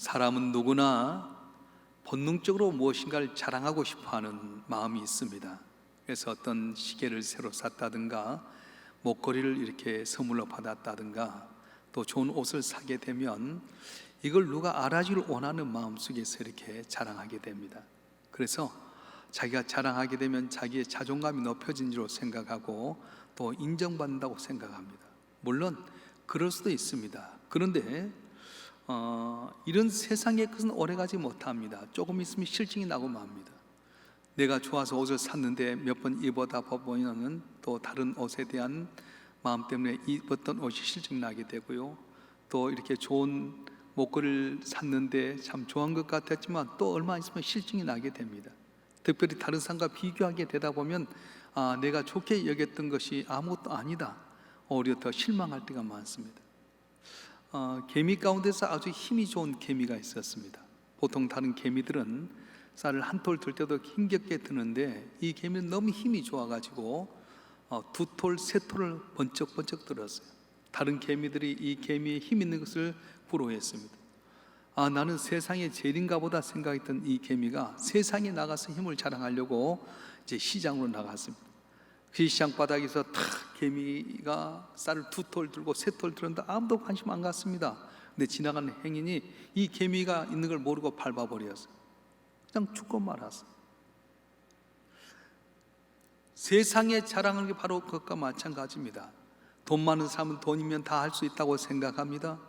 사람은 누구나 본능적으로 무엇인가를 자랑하고 싶어하는 마음이 있습니다. 그래서 어떤 시계를 새로 샀다든가 목걸이를 이렇게 선물로 받았다든가 또 좋은 옷을 사게 되면 이걸 누가 알아주길 원하는 마음속에서 이렇게 자랑하게 됩니다. 그래서 자기가 자랑하게 되면 자기의 자존감이 높여진 줄 생각하고 또 인정받는다고 생각합니다. 물론 그럴 수도 있습니다. 그런데 이런 세상의 것은 오래가지 못합니다. 조금 있으면 실증이 나고 맙니다. 내가 좋아서 옷을 샀는데 몇 번 입어다 보면 또 다른 옷에 대한 마음 때문에 입었던 옷이 실증나게 되고요, 또 이렇게 좋은 목걸이를 샀는데 참 좋아한 것 같았지만 또 얼마 있으면 실증이 나게 됩니다. 특별히 다른 사람과 비교하게 되다 보면 내가 좋게 여겼던 것이 아무것도 아니다, 오히려 더 실망할 때가 많습니다. 개미 가운데서 아주 힘이 좋은 개미가 있었습니다. 보통 다른 개미들은 쌀을 한 톨 들 때도 힘겹게 드는데 이 개미는 너무 힘이 좋아가지고 두 톨, 세 톨을 번쩍번쩍 들었어요. 다른 개미들이 이 개미의 힘 있는 것을 부러워했습니다. 나는 세상에 제일인가 보다 생각했던 이 개미가 세상에 나가서 힘을 자랑하려고 이제 시장으로 나갔습니다. 그 시장 바닥에서 탁 개미가 쌀을 두 톨 들고 세 톨 들었는데 아무도 관심 안 갖습니다. 근데 지나가는 행인이 이 개미가 있는 걸 모르고 밟아버렸어요. 그냥 죽고 말았어요. 세상에 자랑하는 게 바로 그것과 마찬가지입니다. 돈 많은 사람은 돈이면 다 할 수 있다고 생각합니다.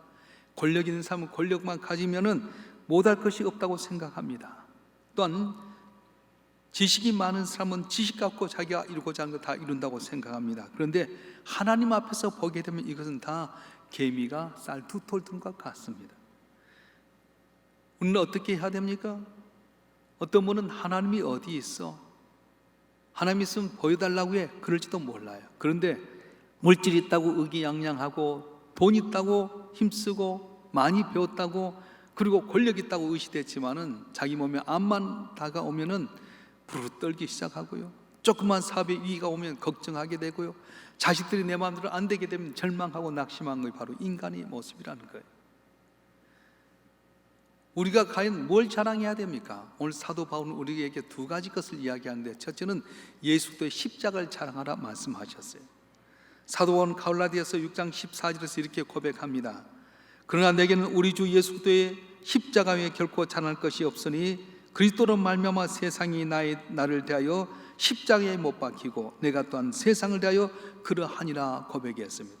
권력 있는 사람은 권력만 가지면은 못할 것이 없다고 생각합니다. 또한 지식이 많은 사람은 지식 갖고 자기가 이루고자 하는 거 다 이룬다고 생각합니다. 그런데 하나님 앞에서 보게 되면 이것은 다 개미가 쌀 두 톨 든 것 같습니다. 우리는 어떻게 해야 됩니까? 어떤 분은 하나님이 어디 있어? 하나님 있으면 보여달라고 해. 그럴지도 몰라요. 그런데 물질 있다고 의기양양하고 돈 있다고 힘쓰고 많이 배웠다고 그리고 권력 있다고 의시됐지만은 자기 몸에 암만 다가오면은 부르르 떨기 시작하고요, 조그만 사업에 위기가 오면 걱정하게 되고요, 자식들이 내 마음대로 안 되게 되면 절망하고 낙심한 것이 바로 인간의 모습이라는 거예요. 우리가 과연 뭘 자랑해야 됩니까? 오늘 사도 바울은 우리에게 두 가지 것을 이야기하는데, 첫째는 예수 그리스도의 십자가를 자랑하라 말씀하셨어요. 사도 바울은 갈라디아서 6장 14절에서 이렇게 고백합니다. 그러나 내게는 우리 주 예수 그리스도의 십자가 외에 결코 자랑할 것이 없으니 그리스도로 말미암아 세상이 나를 대하여 십자가에 못 박히고 내가 또한 세상을 대하여 그러하니라 고백했습니다.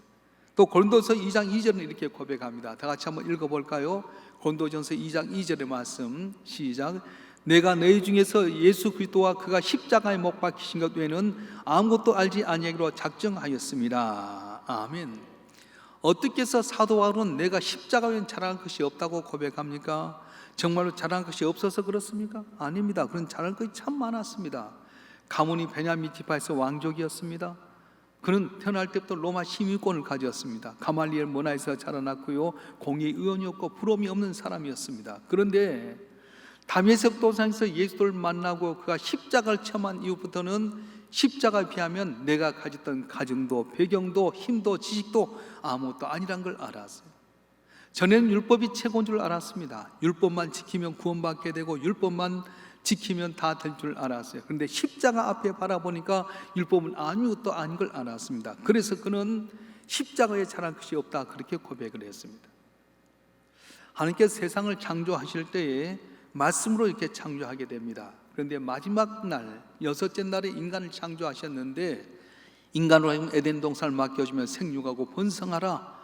또 고린도서 2장 2절은 이렇게 고백합니다. 다 같이 한번 읽어볼까요? 고린도전서 2장 2절의 말씀, 시작. 내가 너희 중에서 예수 그리스도와 그가 십자가에 못 박히신 것 외에는 아무것도 알지 아니하기로 작정하였습니다. 아멘. 어떻게 해서 사도 바울은 내가 십자가 외에는 자랑할 것이 없다고 고백합니까? 정말로 자랑할 것이 없어서 그렇습니까? 아닙니다. 그런 자랑할 것이 참 많았습니다. 가문이 베냐민 지파에서 왕족이었습니다. 그는 태어날 때부터 로마 시민권을 가졌습니다. 가말리엘 문화에서 자라났고요, 공의 의원이었고 부러움이 없는 사람이었습니다. 그런데 다메섹 도상에서 예수를 만나고 그가 십자가를 체험한 이후부터는 십자가에 비하면 내가 가졌던 가정도 배경도 힘도 지식도 아무것도 아니란 걸 알았어요. 전에는 율법이 최고인 줄 알았습니다. 율법만 지키면 구원받게 되고 율법만 지키면 다 될 줄 알았어요. 그런데 십자가 앞에 바라보니까 율법은 아무것도 아닌 걸 알았습니다. 그래서 그는 십자가에 자랑할 것이 없다, 그렇게 고백을 했습니다. 하나님께서 세상을 창조하실 때에 말씀으로 이렇게 창조하게 됩니다. 그런데 마지막 날, 여섯째 날에 인간을 창조하셨는데 인간으로 하여금 에덴 동산을 맡겨주면 생육하고 번성하라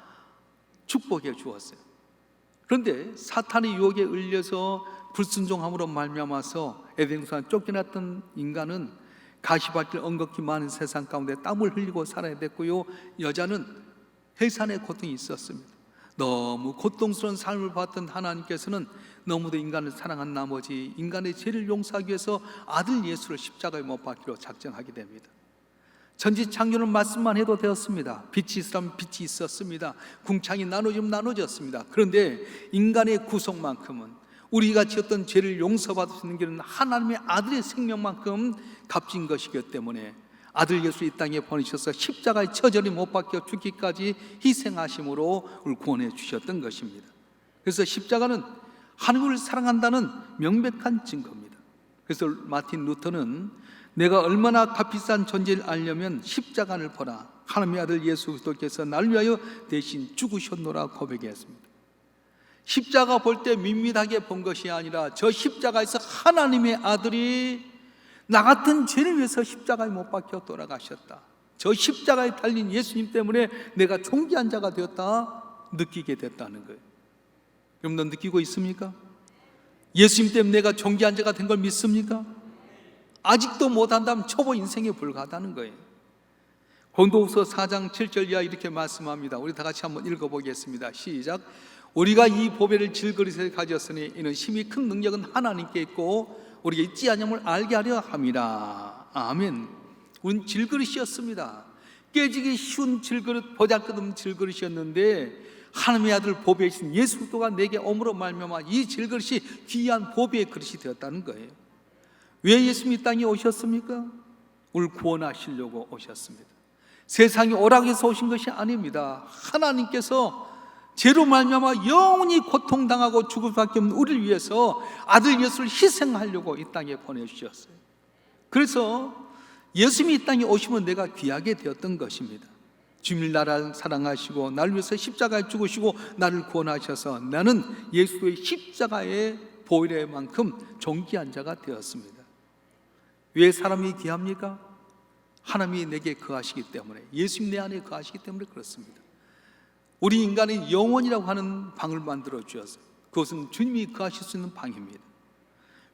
축복해 주었어요. 그런데 사탄의 유혹에 을려서 불순종함으로 말미암아서 에덴 동산 쫓겨났던 인간은 가시밭길 엉겁기 많은 세상 가운데 땀을 흘리고 살아야 됐고요, 여자는 해산의 고통이 있었습니다. 너무 고통스러운 삶을 봤던 하나님께서는 너무도 인간을 사랑한 나머지 인간의 죄를 용서하기 위해서 아들 예수를 십자가에 못 박기로 작정하게 됩니다. 천지창조는 말씀만 해도 되었습니다. 빛이 있으라면 빛이 있었습니다. 궁창이 나눠지면 나눠졌습니다. 그런데 인간의 구속만큼은 우리가 지었던 죄를 용서받을 수 있는 길은 하나님의 아들의 생명만큼 값진 것이기 때문에 아들 예수 이 땅에 보내셔서 십자가에 처절히 못 박혀 죽기까지 희생하심으로 우리를 구원해 주셨던 것입니다. 그래서 십자가는 하나님을 사랑한다는 명백한 증거입니다. 그래서 마틴 루터는 내가 얼마나 값비싼 존재를 알려면 십자가를 보라. 하나님의 아들 예수 그리스도께서 나를 위하여 대신 죽으셨노라 고백했습니다. 십자가 볼 때 밋밋하게 본 것이 아니라 저 십자가에서 하나님의 아들이 나 같은 죄를 위해서 십자가에 못 박혀 돌아가셨다. 저 십자가에 달린 예수님 때문에 내가 존귀한 자가 되었다 느끼게 됐다는 거예요. 여러분 느끼고 있습니까? 예수님 때문에 내가 존귀한 자가 된 걸 믿습니까? 아직도 못한다면 초보 인생에 불과하다는 거예요. 고린도후서 4장 7절 이하 이렇게 말씀합니다. 우리 다 같이 한번 읽어보겠습니다. 시작. 우리가 이 보배를 질그릇에 가졌으니 이는 심히 큰 능력은 하나님께 있고 우리가 있지 않음을 알게 하려 함이라. 아멘. 우린 질그릇이었습니다. 깨지기 쉬운 질그릇, 보잘것없는 질그릇이었는데 하나님의 아들 보배이신 예수 그리스도가 내게 오므로 말미암아 이 질그릇이 귀한 보배의 그릇이 되었다는 거예요. 왜 예수님이 이 땅에 오셨습니까? 우리를 구원하시려고 오셨습니다. 세상에 오라고 해서 오신 것이 아닙니다. 하나님께서 죄로 말미암아 영원히 고통당하고 죽을 수밖에 없는 우리를 위해서 아들 예수를 희생하려고 이 땅에 보내주셨어요. 그래서 예수님이 이 땅에 오시면 내가 귀하게 되었던 것입니다. 주님을 나를 사랑하시고 나를 위해서 십자가에 죽으시고 나를 구원하셔서 나는 예수의 십자가의 보혈만큼 존귀한 자가 되었습니다. 왜 사람이 귀합니까? 하나님이 내게 거하시기 때문에, 예수님 내 안에 거하시기 때문에 그렇습니다. 우리 인간이 영혼이라고 하는 방을 만들어 주셨어요. 그것은 주님이 거하실 수 있는 방입니다.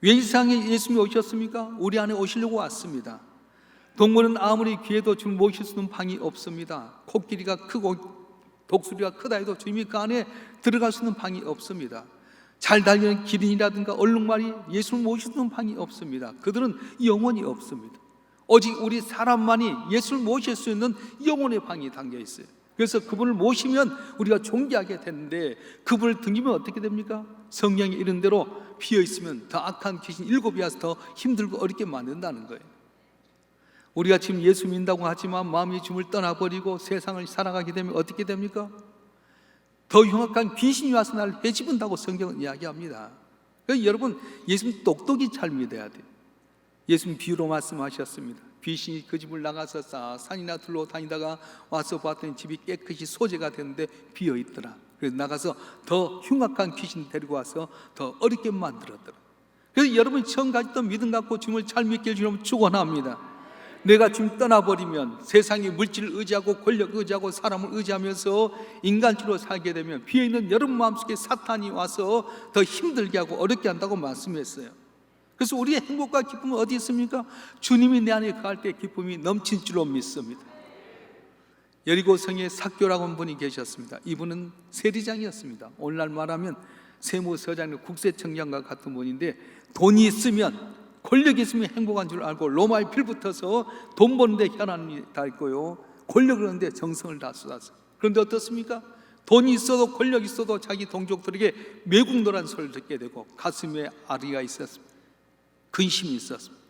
왜 이 세상에 예수님이 오셨습니까? 우리 안에 오시려고 왔습니다. 동물은 아무리 귀해도 주님 모실 수 있는 방이 없습니다. 코끼리가 크고 독수리가 크다 해도 주님이 그 안에 들어갈 수 있는 방이 없습니다. 잘 달리는 기린이라든가 얼룩말이 예수를 모실 수 있는 방이 없습니다. 그들은 영혼이 없습니다. 오직 우리 사람만이 예수를 모실 수 있는 영혼의 방이 담겨 있어요. 그래서 그분을 모시면 우리가 존귀하게 되는데 그분을 등지면 어떻게 됩니까? 성경에 이른 대로 비어 있으면 더 악한 귀신 7이 와서 더 힘들고 어렵게 만든다는 거예요. 우리가 지금 예수 믿는다고 하지만 마음이 주님을 떠나버리고 세상을 살아가게 되면 어떻게 됩니까? 더 흉악한 귀신이 와서 나를 헤집은다고 성경은 이야기합니다. 그러니까 여러분 예수님 똑똑히 잘 믿어야 돼요. 예수님 비유로 말씀하셨습니다. 귀신이 그 집을 나가서 산이나 둘러 다니다가 와서 봤더니 집이 깨끗이 소재가 됐는데 비어 있더라. 그래서 나가서 더 흉악한 귀신 데리고 와서 더 어렵게 만들었더라. 그래서 여러분이 처음 가졌던 믿음 갖고 주님을 잘 믿게 해주려면 축원합니다. 내가 주님 떠나버리면 세상의 물질을 의지하고 권력 의지하고 사람을 의지하면서 인간주로 살게 되면 비어있는 여러분 마음속에 사탄이 와서 더 힘들게 하고 어렵게 한다고 말씀했어요. 그래서 우리의 행복과 기쁨은 어디 있습니까? 주님이 내 안에 거할 때 기쁨이 넘친 줄로 믿습니다. 여리고성에 삭교라고 하는 분이 계셨습니다. 이분은 세리장이었습니다. 오늘날 말하면 세무서장의 국세청장과 같은 분인데 돈이 있으면 권력이 있으면 행복한 줄 알고 로마에 빌붙어서 돈 버는데 혈안이 다 있고요, 권력을 하는데 정성을 다 쏟았어요. 그런데 어떻습니까? 돈이 있어도 권력이 있어도 자기 동족들에게 매국노란 소리를 듣게 되고 가슴에 아리가 있었습니다. 근심이 있었습니다.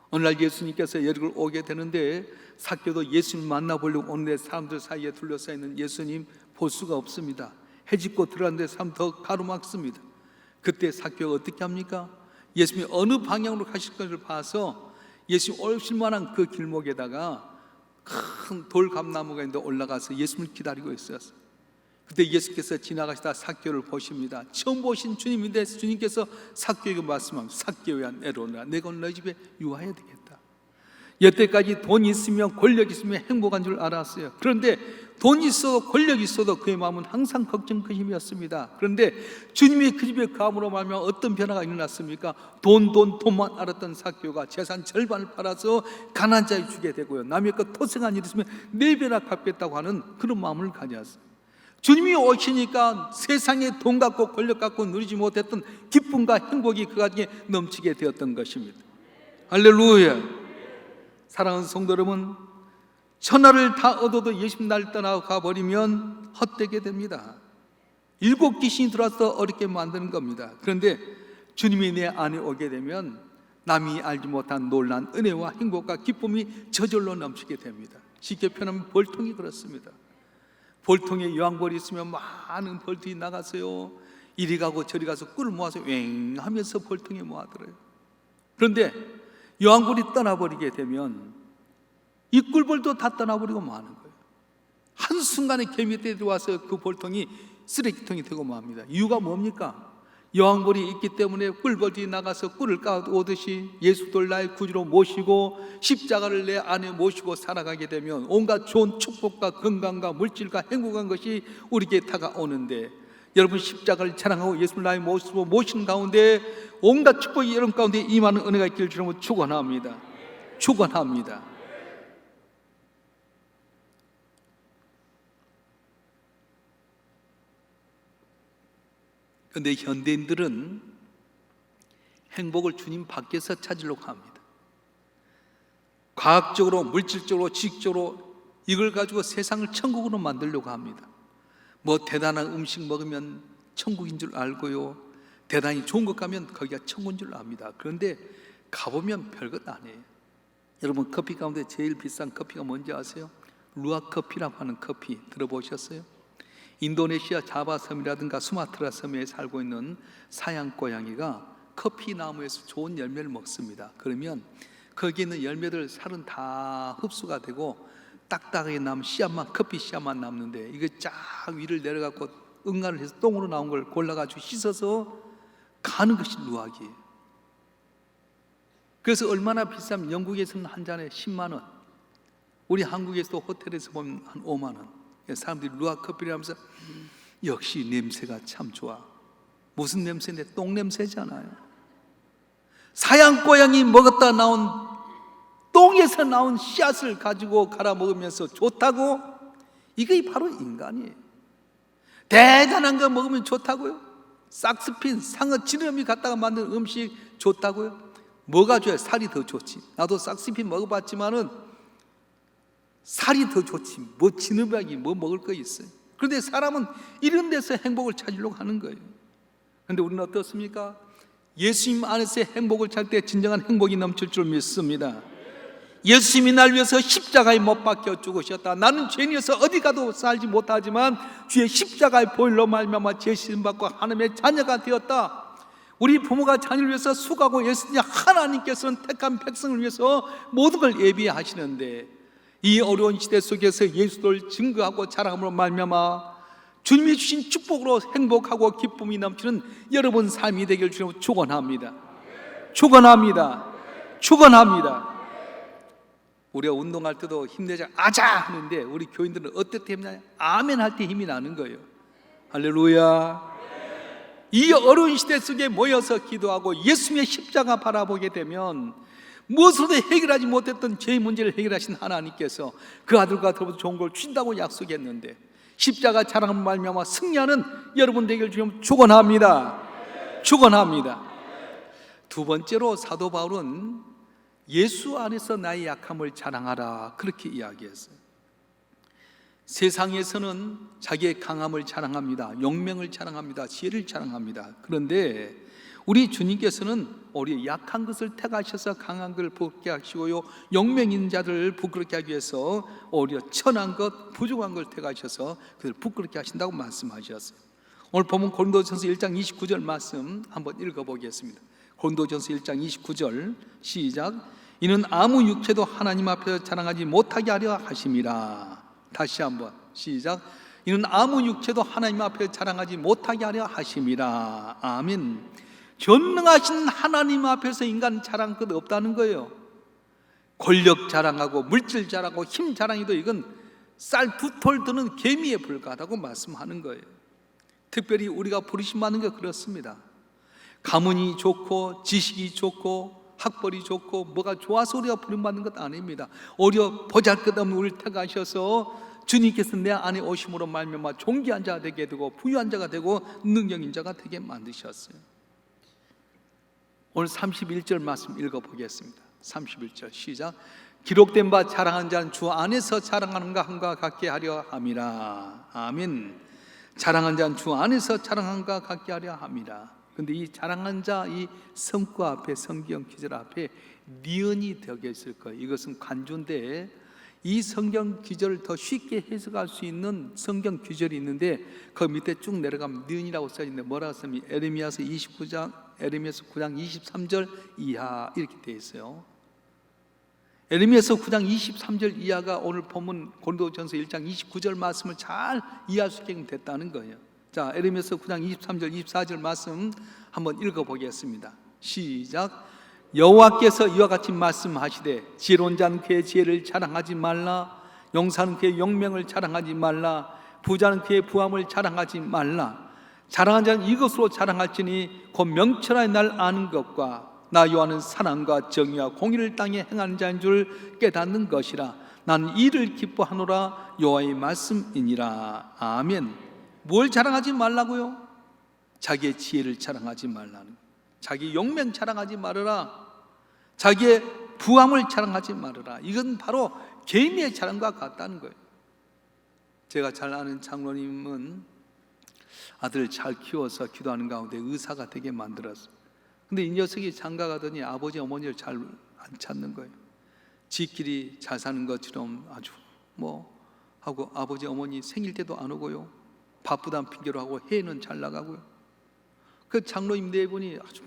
어느 날 예수님께서 여리고를 오게 되는데 삭교도 예수님 만나보려고 오는데 사람들 사이에 둘러싸여 있는 예수님 볼 수가 없습니다. 해집고 들어갔는데 사람 더 가로막습니다. 그때 삭교가 어떻게 합니까? 예수님이 어느 방향으로 가실 것을 봐서 예수님 오실 만한 그 길목에다가 큰 돌감나무가 있는데 올라가서 예수님을 기다리고 있었어요. 그때 예수께서 지나가시다 삭교를 보십니다. 처음 보신 주님인데 주님께서 삭교에게 말씀합니다. 삭교야 내려오너라. 내가 오늘 너희 집에 유하해야 되겠다. 여태까지 돈이 있으면 권력이 있으면 행복한 줄 알았어요. 그런데 돈이 있어도 권력이 있어도 그의 마음은 항상 걱정 근심이었습니다. 그런데 주님이 그 집에 가므로 말미암아 어떤 변화가 일어났습니까? 돈만 알았던 삭교가 재산 절반을 팔아서 가난한 자에 주게 되고요, 남의 것 토생한 일 있으면 4배나 갚겠다고 하는 그런 마음을 가졌어요. 주님이 오시니까 세상에 돈 갖고 권력 갖고 누리지 못했던 기쁨과 행복이 그 가정에 넘치게 되었던 것입니다. 할렐루야. 사랑하는 성도 여러분, 천하를 다 얻어도 예수님 날 떠나가 버리면 헛되게 됩니다. 7 귀신이 들어와서 어렵게 만드는 겁니다. 그런데 주님이 내 안에 오게 되면 남이 알지 못한 놀란 은혜와 행복과 기쁨이 저절로 넘치게 됩니다. 쉽게 표현하면 벌통이 그렇습니다. 벌통에 여왕벌이 있으면 많은 벌들이 나가서요, 이리 가고 저리 가서 꿀을 모아서 왱 하면서 볼통에 모아들어요. 그런데 여왕벌이 떠나버리게 되면 이 꿀벌도 다 떠나버리고 마는 거예요. 한순간에 개미떼 들어와서 그 볼통이 쓰레기통이 되고 맙니다. 이유가 뭡니까? 여왕벌이 있기 때문에 꿀벌들이 나가서 꿀을 까오듯이 예수를 나의 구주로 모시고 십자가를 내 안에 모시고 살아가게 되면 온갖 좋은 축복과 건강과 물질과 행복한 것이 우리에게 다가오는데, 여러분 십자가를 자랑하고 예수를 나의 모습으로 모시는 가운데 온갖 축복이 여러분 가운데 임하는 은혜가 있기를 주님으로 축원합니다. 축원합니다. 그런데 현대인들은 행복을 주님 밖에서 찾으려고 합니다. 과학적으로, 물질적으로, 지식적으로 이걸 가지고 세상을 천국으로 만들려고 합니다. 뭐 대단한 음식 먹으면 천국인 줄 알고요, 대단히 좋은 것 가면 거기가 천국인 줄 압니다. 그런데 가보면 별것 아니에요. 여러분, 커피 가운데 제일 비싼 커피가 뭔지 아세요? 루아 커피라고 하는 커피 들어보셨어요? 인도네시아 자바섬이라든가 수마트라 섬에 살고 있는 사양 고양이가 커피 나무에서 좋은 열매를 먹습니다. 그러면 거기에 있는 열매들 살은 다 흡수가 되고 딱딱하게 남은 씨앗만, 커피 씨앗만 남는데, 이거 쫙 위를 내려갖고 응가를 해서 똥으로 나온 걸 골라가지고 씻어서 가는 것이 루악이에요. 그래서 얼마나 비싸면 영국에서는 한 잔에 10만 원, 우리 한국에서도 호텔에서 보면 한 5만 원. 사람들이 루악 커피를 하면서 역시 냄새가 참 좋아. 무슨 냄새인데? 똥 냄새잖아요. 사양 고양이 먹었다 나온 똥에서 나온 씨앗을 가지고 갈아 먹으면서 좋다고? 이게 바로 인간이에요. 대단한 거 먹으면 좋다고요? 싹스핀, 상어, 지느러미 갖다가 만든 음식 좋다고요? 뭐가 좋아요? 살이 더 좋지. 나도 싹스핀 먹어봤지만은 살이 더 좋지, 뭐 지느러미 뭐 먹을 거 있어요. 그런데 사람은 이런 데서 행복을 찾으려고 하는 거예요. 그런데 우리는 어떻습니까? 예수님 안에서의 행복을 찾을 때 진정한 행복이 넘칠 줄 믿습니다. 예수님이 날 위해서 십자가에 못 박혀 죽으셨다. 나는 죄인이어서 어디 가도 살지 못하지만 주의 십자가의 보혈로 말미암아 죄 씻음 받고 하나님의 자녀가 되었다. 우리 부모가 자녀를 위해서 수고하고 예수님 하나님께서는 택한 백성을 위해서 모든 걸 예비하시는데, 이 어려운 시대 속에서 예수를 증거하고 자랑함으로 말미암아 주님이 주신 축복으로 행복하고 기쁨이 넘치는 여러분 삶이 되길 주님으로 축원합니다. 축원합니다. 축원합니다. 우리가 운동할 때도 힘내자 아자 하는데 우리 교인들은 어떨 때 힘나냐? 아멘 할 때 힘이 나는 거예요. 할렐루야. 이 어려운 시대 속에 모여서 기도하고 예수님의 십자가 바라보게 되면 무엇으로도 해결하지 못했던 죄의 문제를 해결하신 하나님께서 그 아들과 더불어 좋은 걸 주신다고 약속했는데, 십자가 자랑하는 말미암아 승리하는 여러분 되길 주님 축원합니다. 축원합니다. 두 번째로 사도 바울은 예수 안에서 나의 약함을 자랑하라, 그렇게 이야기했어요. 세상에서는 자기의 강함을 자랑합니다. 용맹을 자랑합니다. 지혜를 자랑합니다. 그런데 우리 주님께서는 우리 약한 것을 택하셔서 강한 것을 부끄럽게 하시고요, 용맹 있는 자들을 부끄럽게 하기 위해서 오히려 천한 것, 부족한 걸 택하셔서 그들 부끄럽게 하신다고 말씀하셨어요. 오늘 보면 고린도전서 1장 29절 말씀 한번 읽어보겠습니다. 고린도전서 1장 29절 시작. 이는 아무 육체도 하나님 앞에서 자랑하지 못하게 하려 하심이라. 다시 한번 시작. 이는 아무 육체도 하나님 앞에 자랑하지 못하게 하려 하심이라. 아멘. 전능하신 하나님 앞에서 인간 자랑 것 없다는 거예요. 권력 자랑하고 물질 자랑하고 힘 자랑해도 이건 쌀 두 톨 드는 개미에 불과하다고 말씀하는 거예요. 특별히 우리가 부르심 받는 게 그렇습니다. 가문이 좋고 지식이 좋고 학벌이 좋고 뭐가 좋아서 우리가 부름받는 것 아닙니다. 오히려 보잘것없는 우리를 택하셔서 주님께서 내 안에 오심으로 말미암아 존귀한 자가 되게 되고 부유한 자가 되고 능력인 자가 되게 만드셨어요. 오늘 31절 말씀 읽어보겠습니다. 31절 시작. 기록된 바 자랑한 자는 주 안에서 자랑하는가 한가 같게 하려 함이라. 아멘. 자랑한 자는 주 안에서 자랑한가 같게 하려 함이라. 근데 이 자랑한 자, 이 성구 앞에, 성경 기절 앞에 니은이 되어 있을 거예요. 이것은 관주인데 이 성경 구절을 더 쉽게 해석할 수 있는 성경 구절이 있는데 그 밑에 쭉 내려가면 는이라고 써있는데 뭐라고 쓰면 에레미야서 9장 23절 이하 이렇게 되어 있어요. 에레미야서 9장 23절 이하가 오늘 본문 고린도전서 1장 29절 말씀을 잘 이해할 수 있게 됐다는 거예요. 자, 에레미야서 9장 23절 24절 말씀 한번 읽어보겠습니다. 시작. 여호와께서 이와 같이 말씀하시되 지혜로운 자는 그의 지혜를 자랑하지 말라, 용사는 그의 용명을 자랑하지 말라, 부자는 그의 부함을 자랑하지 말라. 자랑한 자는 이것으로 자랑할지니 곧 명철하여 날 아는 것과 나 여호와는 사랑과 정의와 공의를 땅에 행하는 자인 줄 깨닫는 것이라. 나는 이를 기뻐하노라. 여호와의 말씀이니라. 아멘. 뭘 자랑하지 말라고요? 자기의 지혜를 자랑하지 말라는, 자기 용명 자랑하지 말아라, 자기의 부함을 자랑하지 말아라. 이건 바로 개인의 자랑과 같다는 거예요. 제가 잘 아는 장로님은 아들을 잘 키워서 기도하는 가운데 의사가 되게 만들었어요. 근데 이 녀석이 장가 가더니 아버지 어머니를 잘 안 찾는 거예요. 지끼리 잘 사는 것처럼 아주 하고 아버지 어머니 생일 때도 안 오고요, 바쁘다는 핑계로 하고 해는 잘 나가고요. 그 장로님 네 분이 아주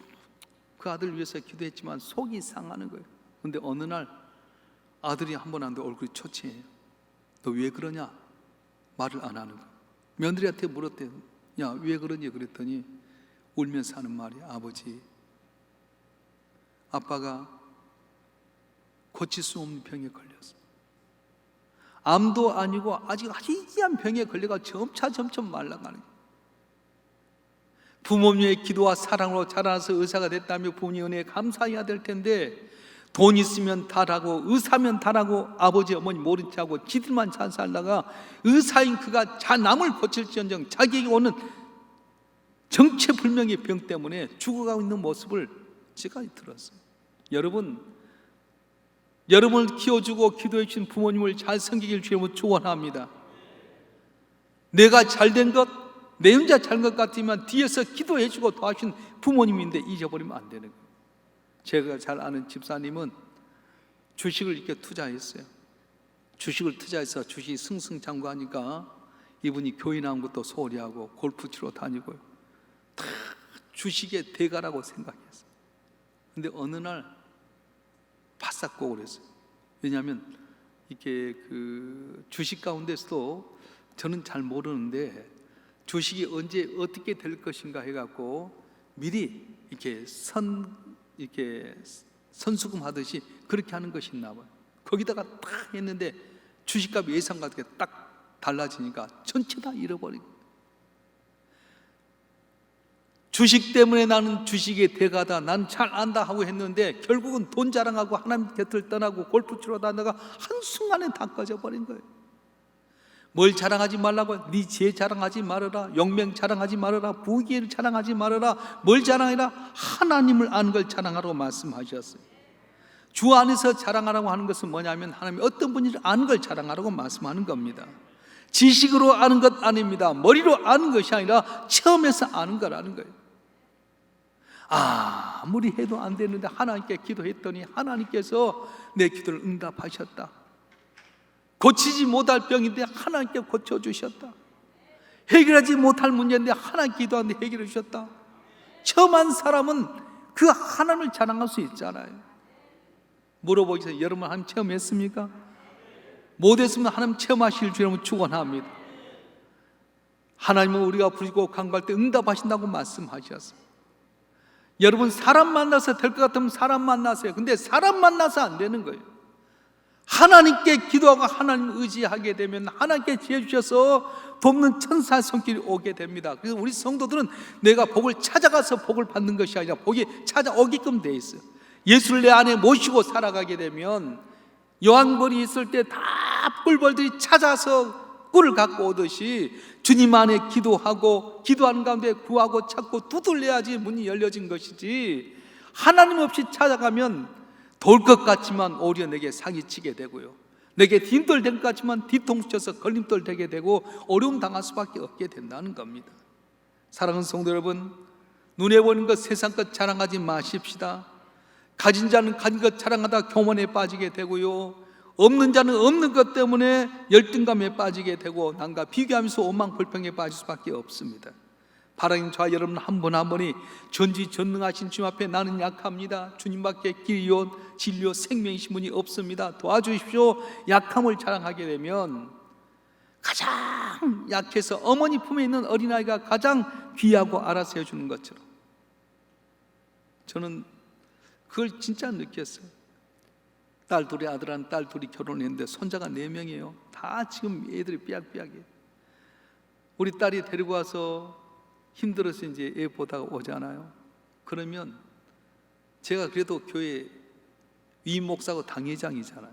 그 아들을 위해서 기도했지만 속이 상하는 거예요. 근데 어느 날 아들이 한 번 왔는데 얼굴이 초췌해요. 너 왜 그러냐? 말을 안 하는 거예요. 며느리한테 물었대요. 야, 왜 그러니? 그랬더니 울면서 하는 말이, 아버지, 아빠가 고칠 수 없는 병에 걸렸어. 암도 아니고 아직 희귀한 병에 걸려가 점점 말라가는 거예요. 부모님의 기도와 사랑으로 자라나서 의사가 됐다며 부모님 은혜에 감사해야 될 텐데, 돈 있으면 다라고, 의사면 다라고 아버지 어머니 모른 체하고 지들만 잘 살다가 의사인 그가 남을 고칠지언정 자기에게 오는 정체불명의 병 때문에 죽어가고 있는 모습을 제가 들었어요. 여러분을 키워주고 기도해 주신 부모님을 잘 섬기길 주님으로 축원합니다. 내가 잘된 것, 내 혼자 잘한 것 같지만 뒤에서 기도해 주고 도와주신 부모님인데 잊어버리면 안 되는 거예요. 제가 잘 아는 집사님은 주식을 이렇게 투자했어요. 주식을 투자해서 주식이 승승장구하니까 이분이 교회 나온 것도 소홀히 하고 골프 치러 다니고요. 다 주식의 대가라고 생각했어요. 근데 어느 날 바싹 꼬그랬어요. 왜냐하면 이렇게 그 주식 가운데서도 저는 잘 모르는데 주식이 언제 어떻게 될 것인가 해갖고 미리 이렇게 선수금 하듯이 그렇게 하는 것이 있나 봐요. 거기다가 딱 했는데 주식값이 예상과 딱 달라지니까 전체 다 잃어버리고, 주식 때문에 나는 주식의 대가다, 난 잘 안다 하고 했는데 결국은 돈 자랑하고 하나님 곁을 떠나고 골프 치러 다니다가 한순간에 다 꺼져버린 거예요. 뭘 자랑하지 말라고? 네 지혜 자랑하지 말아라, 용명 자랑하지 말아라, 부귀를 자랑하지 말아라. 뭘 자랑해라? 하나님을 아는 걸 자랑하라고 말씀하셨어요. 주 안에서 자랑하라고 하는 것은 뭐냐면 하나님이 어떤 분인지 아는 걸 자랑하라고 말씀하는 겁니다. 지식으로 아는 것 아닙니다. 머리로 아는 것이 아니라 체험해서 아는 거라는 거예요. 아무리 해도 안 되는데 하나님께 기도했더니 하나님께서 내 기도를 응답하셨다. 고치지 못할 병인데 하나님께 고쳐주셨다. 해결하지 못할 문제인데 하나님 기도하는데 해결해 주셨다. 체험한 사람은 그 하나님을 자랑할 수 있잖아요. 물어보겠어요. 여러분 하나님 체험했습니까? 못했으면 하나님 체험하실 줄을 축원합니다. 하나님은 우리가 부르고 간구할 때 응답하신다고 말씀하셨어요. 여러분 사람 만나서 될 것 같으면 사람 만나세요. 근데 사람 만나서 안 되는 거예요. 하나님께 기도하고 하나님 의지하게 되면 하나님께 지혜 주셔서 돕는 천사의 손길이 오게 됩니다. 그래서 우리 성도들은 내가 복을 찾아가서 복을 받는 것이 아니라 복이 찾아오게끔 돼 있어요. 예수를 내 안에 모시고 살아가게 되면 여왕벌이 있을 때 다 꿀벌들이 찾아서 꿀을 갖고 오듯이 주님 안에 기도하고 기도하는 가운데 구하고 찾고 두들려야지 문이 열려진 것이지, 하나님 없이 찾아가면 돌 것 같지만 오히려 내게 사기치게 되고요, 내게 뒷돌 될 것 같지만 뒤통수 쳐서 걸림돌 되게 되고 어려움 당할 수밖에 없게 된다는 겁니다. 사랑하는 성도 여러분, 눈에 보이는 것 세상 것 자랑하지 마십시다. 가진 자는 가진 것 자랑하다 교만에 빠지게 되고요, 없는 자는 없는 것 때문에 열등감에 빠지게 되고 남과 비교하면서 오만불평에 빠질 수밖에 없습니다. 바라님, 저와 여러분 한 분 한 분이 전지전능하신 주님 앞에 나는 약합니다, 주님밖에 길이요 진리요 생명이신 분이 없습니다, 도와주십시오, 약함을 자랑하게 되면 가장 약해서 어머니 품에 있는 어린아이가 가장 귀하고 알아서 해주는 것처럼 저는 그걸 진짜 느꼈어요. 딸 둘이, 아들 한 딸 둘이 결혼했는데 손자가 4명이에요. 다 지금 애들이 삐약삐약해요. 우리 딸이 데리고 와서 힘들어서 이제 애 보다가 오잖아요. 그러면 제가 그래도 교회 위임 목사고 당회장이잖아요.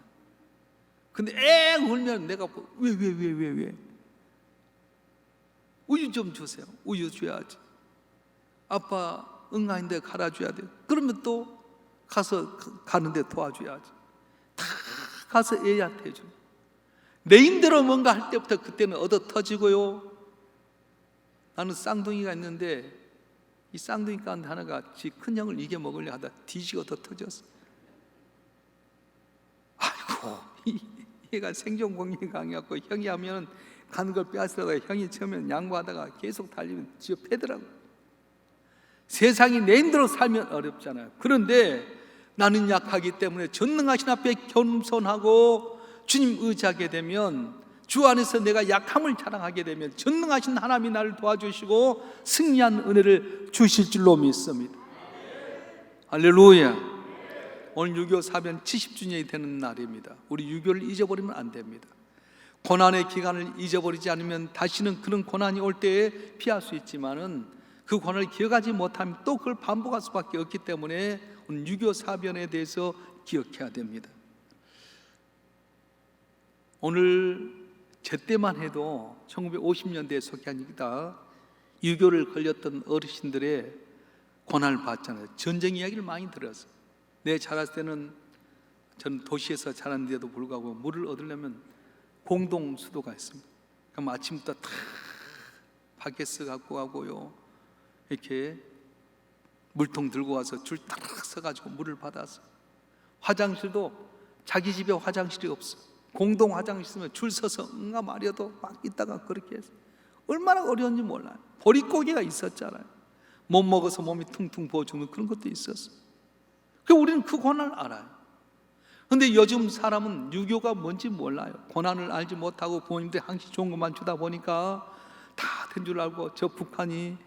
근데 애 울면 내가 왜 우유 좀 주세요. 우유 줘야지. 아빠 응아인데 갈아줘야 돼. 그러면 또 가는데 도와줘야지. 다 가서 애한테 해줘. 내 힘대로 뭔가 할 때부터 그때는 얻어 터지고요. 나는 쌍둥이가 있는데 이 쌍둥이 가운데 하나가 지 큰형을 이겨 먹으려 하다 뒤지고 얻어 터졌어. 아이고, 얘가 생존 공격이 강해갖고 형이 하면 가는 걸 빼앗으다가 형이 처음엔 양보하다가 계속 달리면 지어 패더라고. 세상이 내 힘대로 살면 어렵잖아요. 그런데 나는 약하기 때문에 전능하신 앞에 겸손하고 주님 의지하게 되면, 주 안에서 내가 약함을 자랑하게 되면 전능하신 하나님이 나를 도와주시고 승리한 은혜를 주실 줄로 믿습니다. 할렐루야. 오늘 유교 사변 70주년이 되는 날입니다. 우리 유교를 잊어버리면 안 됩니다. 고난의 기간을 잊어버리지 않으면 다시는 그런 고난이 올 때에 피할 수 있지만은 그 고난을 기억하지 못하면 또 그걸 반복할 수밖에 없기 때문에 오늘 유교 사변에 대해서 기억해야 됩니다. 오늘 제때만 해도 1950년대에 속해하니까 유교를 걸렸던 어르신들의 고난을 봤잖아요. 전쟁 이야기를 많이 들었어요. 내 자랐을 때는 저는 도시에서 자랐는데도 불구하고 물을 얻으려면 공동 수도가 있습니다. 그럼 아침부터 다 바켓스 갖고 가고요, 이렇게 물통 들고 와서 줄 딱 서가지고 물을 받아서, 화장실도 자기 집에 화장실이 없어. 공동 화장실 있으면 줄 서서 응가 마려도 막 있다가 그렇게 했어요. 얼마나 어려운지 몰라요. 보릿고개가 있었잖아요. 못 먹어서 몸이 퉁퉁 부어 죽는 그런 것도 있었어요. 그러니까 우리는 그 고난을 알아요. 그런데 요즘 사람은 유교가 뭔지 몰라요. 고난을 알지 못하고 부모님들 항상 좋은 것만 주다 보니까 다 된 줄 알고, 저 북한이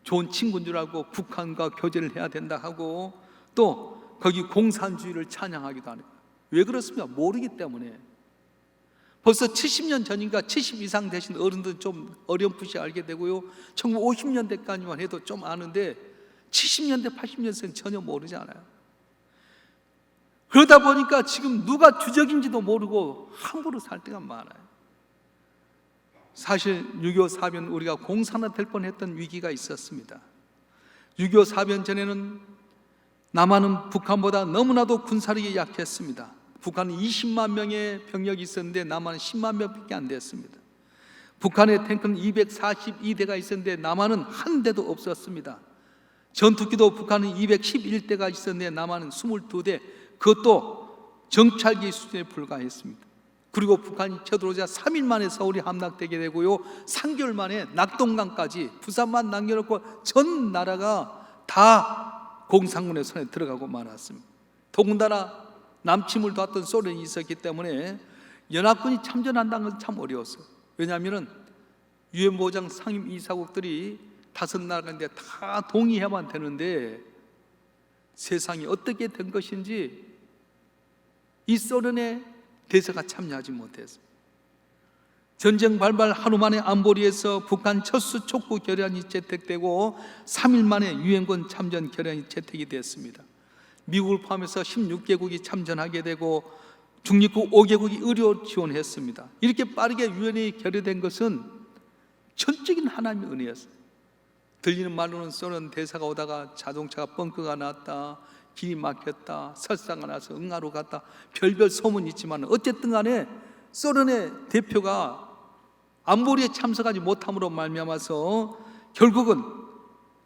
좋은 친구인 줄 알고 북한과 교제를 해야 된다 하고, 또 거기 공산주의를 찬양하기도 하니까. 왜 그렇습니까? 모르기 때문에. 벌써 70년 전인가 70 이상 되신 어른들은 좀 어렴풋이 알게 되고요, 1950년대까지만 해도 좀 아는데 70년대 80년대는 전혀 모르잖아요. 그러다 보니까 지금 누가 주적인지도 모르고 함부로 살 때가 많아요. 사실 6.25 사변 우리가 공산화될 뻔했던 위기가 있었습니다. 6.25 사변 전에는 남한은 북한보다 너무나도 군사력이 약했습니다. 북한은 20만 명의 병력이 있었는데 남한은 10만 명밖에 안 됐습니다. 북한의 탱크는 242대가 있었는데 남한은 한 대도 없었습니다. 전투기도 북한은 211대가 있었는데 남한은 22대, 그것도 정찰기 수준에 불과했습니다. 그리고 북한이 쳐들어오자 3일 만에 서울이 함락되게 되고요, 3개월 만에 낙동강까지 부산만 남겨놓고 전 나라가 다 공산군의 손에 들어가고 말았습니다. 더군다나 남침을 도왔던 소련이 있었기 때문에 연합군이 참전한다는 건 참 어려웠어요. 왜냐하면 유엔 보장 상임 이사국들이 5나라인데 다 동의해야만 되는데 세상이 어떻게 된 것인지 이 소련의 대사가 참여하지 못했어요. 전쟁 발발 하루 만에 안보리에서 북한 첫수 촉구 결의안이 채택되고 3일 만에 유엔군 참전 결의안이 채택이 됐습니다. 미국을 포함해서 16개국이 참전하게 되고 중립국 5개국이 의료 지원했습니다. 이렇게 빠르게 유엔이 결의된 것은 전적인 하나님의 은혜였어요. 들리는 말로는 소련 대사가 오다가 자동차가 뻥크가 났다, 길이 막혔다, 설사가 나서 응하러 갔다, 별별 소문이 있지만 어쨌든 간에 소련의 대표가 안보리에 참석하지 못함으로 말미암아서 결국은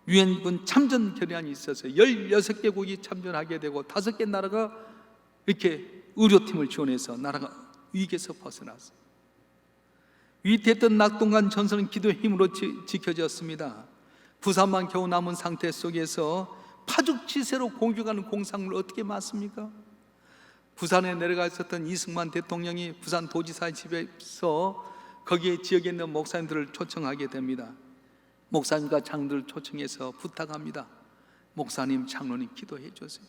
유엔군 참전 결의안이 있어서 16개국이 참전하게 되고 5개 나라가 이렇게 의료팀을 지원해서 나라가 위기에서 벗어났어요. 위태했던 낙동강 전선은 기도의 힘으로 지켜졌습니다. 부산만 겨우 남은 상태 속에서 파죽지세로 공격하는 공산을 어떻게 막습니까? 부산에 내려가 있었던 이승만 대통령이 부산 도지사의 집에서 거기에 지역에 있는 목사님들을 초청하게 됩니다. 목사님과 장로들을 초청해서 부탁합니다. 목사님, 장로님 기도해 주세요.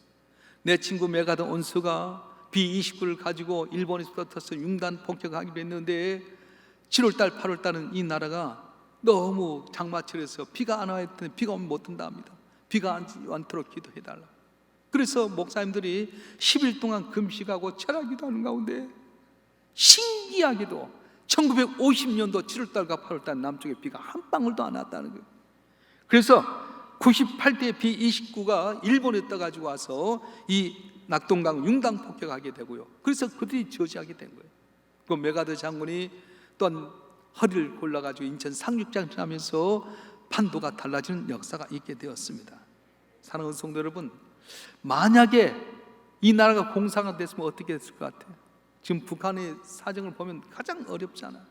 내 친구 메가드 온수가 B-29를 가지고 일본에서 붙어서 융단 폭격하기로 했는데 7월달, 8월달은 이 나라가 너무 장마철에서 비가 안 와야 했더니 비가 오면 못 든다 합니다. 비가 않도록 기도해달라. 그래서 목사님들이 10일 동안 금식하고 철학기도 하는 가운데 신기하게도 1950년도 7월달과 8월달 남쪽에 비가 한 방울도 안 왔다는 거예요. 그래서 98대 B-29가 일본에 떠가지고 와서 이 낙동강 융단 폭격하게 되고요. 그래서 그들이 저지하게 된 거예요. 그 메가드 장군이 또한 허리를 골라가지고 인천 상륙작전 하면서 판도가 달라지는 역사가 있게 되었습니다. 사랑하는 성도 여러분, 만약에 이 나라가 공산화 됐으면 어떻게 됐을 것 같아요? 지금 북한의 사정을 보면 가장 어렵잖아.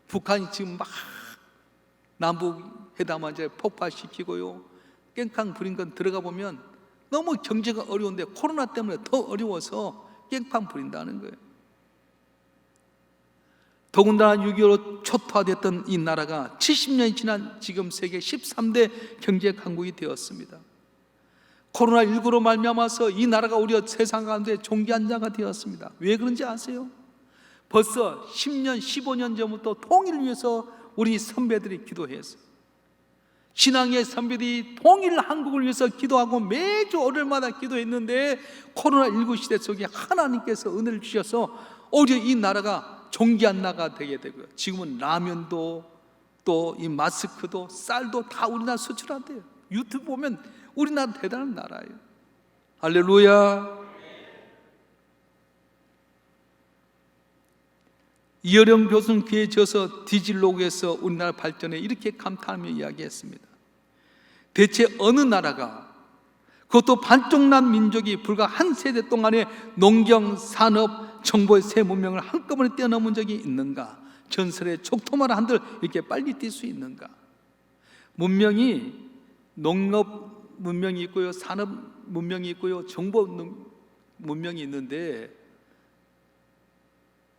북한이 지금 막 남북 회담을 이제 폭파시키고요, 깽판 부린 건 들어가 보면 너무 경제가 어려운데 코로나 때문에 더 어려워서 깽판 부린다는 거예요. 더군다나 6.25로 초토화됐던 이 나라가 70년이 지난 지금 세계 13대 경제 강국이 되었습니다. 코로나19로 말미암아서 이 나라가 우리 세상 가운데 종기한자가 되었습니다. 왜 그런지 아세요? 벌써 10년, 15년 전부터 통일을 위해서 우리 선배들이 기도했어요. 신앙의 선배들이 통일 한국을 위해서 기도하고 매주 월요일마다 기도했는데 코로나19 시대 속에 하나님께서 은혜를 주셔서 오히려 이 나라가 종기한 나라가 되게 되고요. 지금은 라면도 또 이 마스크도 쌀도 다 우리나라 수출한대요. 유튜브 보면 우리나라 대단한 나라예요. 할렐루야. 이어령 교수는 그에 져서 디질로그에서 우리나라 발전에 이렇게 감탄하며 이야기했습니다. 대체 어느 나라가, 그것도 반쪽난 민족이 불과 한 세대 동안에 농경, 산업, 정보의 새 문명을 한꺼번에 뛰어넘은 적이 있는가? 전설의 촉토마를 한들 이렇게 빨리 뛸 수 있는가? 문명이 농업 문명이 있고요, 산업 문명이 있고요, 정보 문명이 있는데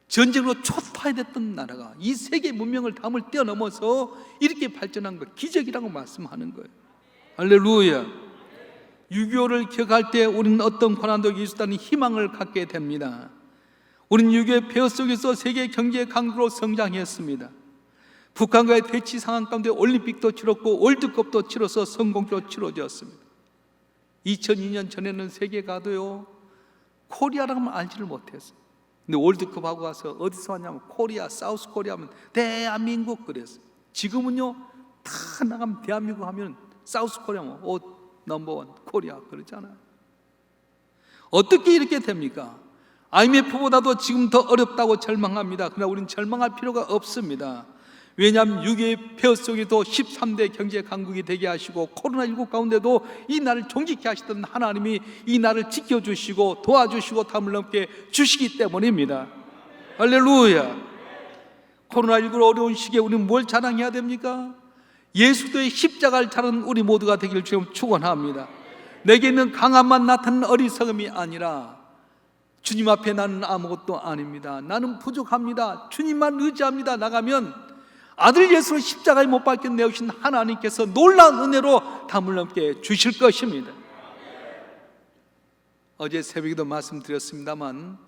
전쟁으로 초토화됐던 나라가 이 세계 문명을 담을 뛰어넘어서 이렇게 발전한 것, 기적이라고 말씀하는 거예요. 할렐루야. 6.25를 기억할 때 우리는 어떤 고난도 이수다는 희망을 갖게 됩니다. 우리는 6.25의 폐허 속에서 세계 경제 강국으로 성장했습니다. 북한과의 대치 상황 가운데 올림픽도 치렀고 월드컵도 치러서 성공적으로 치러졌습니다. 2002년 전에는 세계 가도요, 코리아라고 하면 알지를 못했어요. 근데 월드컵 하고 와서 어디서 왔냐면 코리아, 사우스 코리아 하면 대한민국 그랬어요. 지금은요, 다 나가면 대한민국 하면 사우스 코리아 하면 넘버원 코리아 그러잖아요. 어떻게 이렇게 됩니까? IMF보다도 지금 더 어렵다고 절망합니다. 그러나 우리는 절망할 필요가 없습니다. 왜냐하면 6.25의 폐허 속에도 13대 경제 강국이 되게 하시고 코로나19 가운데도 이 나라를 종지케 하시던 하나님이 이 나라를 지켜주시고 도와주시고 담을 넘게 주시기 때문입니다. 할렐루야. 코로나19로 어려운 시기에 우리는 뭘 자랑해야 됩니까? 예수도의 십자가를 자랑하는 우리 모두가 되기를 주님 축원합니다. 내게 있는 강함만 나타나는 어리석음이 아니라 주님 앞에 나는 아무것도 아닙니다. 나는 부족합니다. 주님만 의지합니다. 나가면 아들 예수를 십자가에 못 박혀 내오신 하나님께서 놀라운 은혜로 담을 넘게 주실 것입니다. 어제 새벽에도 말씀드렸습니다만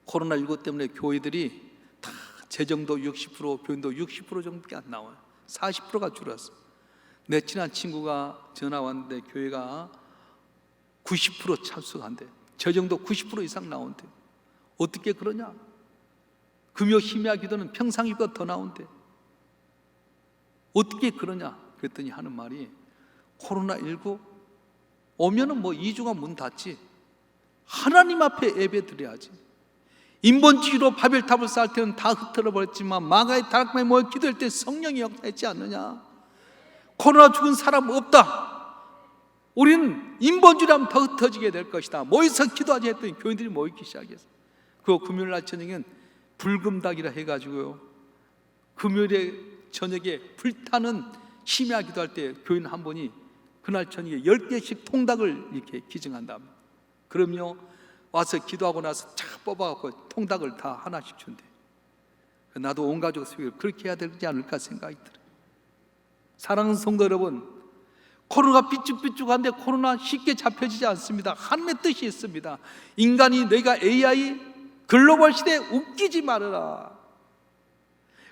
코로나19 때문에 교회들이 다 재정도 60%, 교인도 60% 정도밖에 안 나와요. 40%가 줄었어요. 내 친한 친구가 전화 왔는데 교회가 90% 참석한대. 재정도 90% 이상 나온대. 어떻게 그러냐? 금요 심야 기도는 평상기보다 더 나온대. 어떻게 그러냐? 그랬더니 하는 말이 코로나19 오면은 뭐 2주가 문 닫지. 하나님 앞에 예배 드려야지. 인본주의로 바벨탑을 쌓을 때는 다 흩어져 버렸지만 마가의 다락방에 모여 기도할 때 성령이 역사했지 않느냐? 코로나 죽은 사람 없다. 우리는 인본주의라면 더 흩어지게 될 것이다. 모여서 기도하자 했더니 교인들이 모이기 시작했어요. 그 금요일날 저녁엔 불금닭이라 해가지고요, 금요일에 저녁에 불타는 심야 기도할 때 교인 한 분이 그날 저녁에 10개씩 통닭을 이렇게 기증한다. 그럼요, 와서 기도하고 나서 착 뽑아갖고 통닭을 다 하나씩 준대. 나도 온 가족 수익을 그렇게 해야 되지 않을까 생각이 들어요. 사랑하는 성도 여러분, 코로나가 삐쭉삐쭉한데 코로나 쉽게 잡혀지지 않습니다. 하나님의 뜻이 있습니다. 인간이 내가 AI 글로벌 시대에 웃기지 말아라.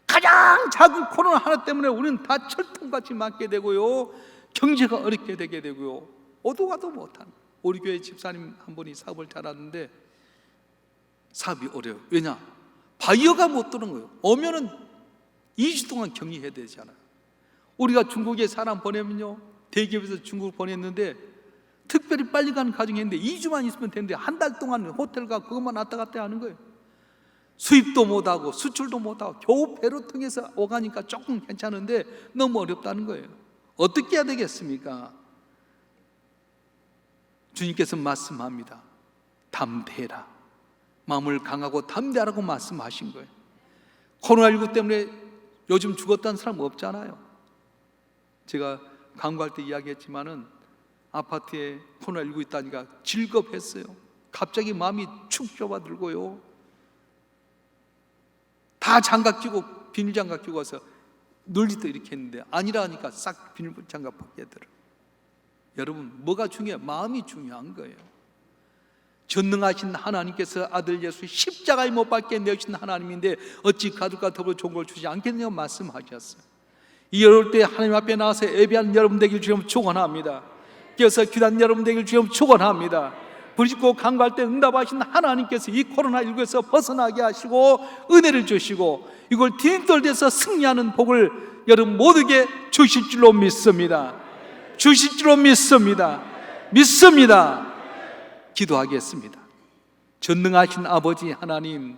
가장 작은 코로나 하나 때문에 우리는 다 철통같이 맞게 되고요, 경제가 어렵게 되게 되고요, 어두가도 못한 우리 교회 집사님 한 분이 사업을 잘하는데 사업이 어려워요. 왜냐? 바이어가 못 들어오는 거예요. 오면은 2주 동안 격리해야 되잖아요. 우리가 중국에 사람 보내면요, 대기업에서 중국 보냈는데 특별히 빨리 가는 가정이 있는데 2주만 있으면 되는데 한 달 동안 호텔가 그것만 왔다 갔다 하는 거예요. 수입도 못하고 수출도 못하고 겨우 배로 통해서 오가니까 조금 괜찮은데 너무 어렵다는 거예요. 어떻게 해야 되겠습니까? 주님께서 말씀합니다. 담대해라. 마음을 강하고 담대하라고 말씀하신 거예요. 코로나19 때문에 요즘 죽었다는 사람 없잖아요. 제가 강구할 때 이야기했지만은 아파트에 코로나19 있다니까 즐겁했어요. 갑자기 마음이 축 좁아들고요, 다 장갑 끼고 비닐 장갑 끼고 와서 놀리도 이렇게 했는데 아니라 하니까 싹 비닐 장갑 벗겨들어. 여러분, 뭐가 중요해요? 마음이 중요한 거예요. 전능하신 하나님께서 아들 예수 십자가에 못 박게 내신 하나님인데 어찌 가족과 더불어 좋은 걸 주지 않겠냐고 말씀하셨어요. 이 어려울 때 하나님 앞에 나와서 예배하는 여러분 되길 주님 축원합니다. 깨어서 기도하는 여러분 되길 주님 축원합니다. 부르짖고 간구할 때 응답하신 하나님께서 이 코로나19에서 벗어나게 하시고 은혜를 주시고 이걸 뒷돌돼서 승리하는 복을 여러분 모두에게 주실 줄로 믿습니다. 주실 줄로 믿습니다. 믿습니다. 기도하겠습니다. 전능하신 아버지 하나님,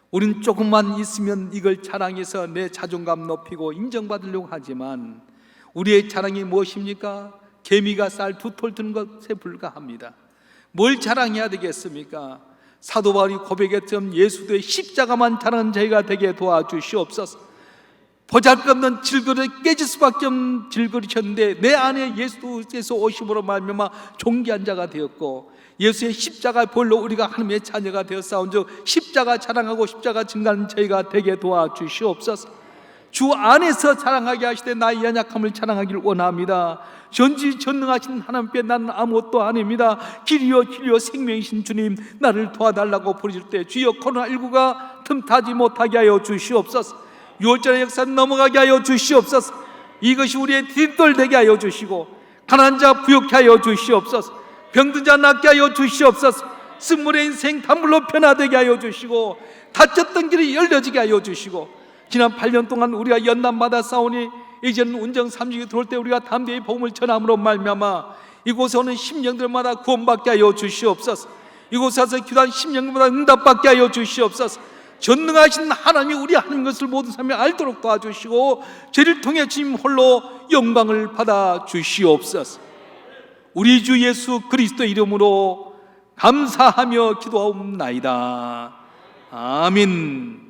우린 조금만 있으면 이걸 자랑해서 내 자존감 높이고 인정받으려고 하지만 우리의 자랑이 무엇입니까? 개미가 쌀 2톨 드는 것에 불과합니다. 뭘 자랑해야 되겠습니까? 사도 바울이 고백했던 예수의 십자가만 자랑하는 저희가 되게 도와주시옵소서. 보잘것없는 질그릇 깨질 수밖에 없는 질그릇이었는데 내 안에 예수께서 오심으로 말미암아 존귀한 자가 되었고 예수의 십자가 볼로 우리가 하나님의 자녀가 되었사온즉 십자가 자랑하고 십자가 증가하는 저희가 되게 도와주시옵소서. 주 안에서 자랑하게 하시되 나의 연약함을 자랑하기를 원합니다. 전지전능하신 하나님께 나는 아무것도 아닙니다. 길이요 길이요 생명이신 주님, 나를 도와달라고 부르실 때 주여 코로나19가 틈타지 못하게 하여 주시옵소서. 6월절의 역사는 넘어가게 하여 주시옵소서. 이것이 우리의 뒷돌 되게 하여 주시고 가난한 자 부욕케 하여 주시옵소서. 병든 자 낫게 하여 주시옵소서. 쓴물의 인생 단물로 변화되게 하여 주시고 닫혔던 길이 열려지게 하여 주시고 지난 8년 동안 우리가 연단받아 싸우니 이제는 운정 3주기 들어올 때 우리가 담대히 복음을 전함으로 말미암아 이곳에 오는 심령들마다 구원받게 하여 주시옵소서. 이곳에 와서 기도한 심령들마다 응답받게 하여 주시옵소서. 전능하신 하나님이 우리 하나님 것을 모든 사람이 알도록 도와주시고 죄를 통해 주님 홀로 영광을 받아 주시옵소서. 우리 주 예수 그리스도 이름으로 감사하며 기도하옵나이다. 아멘.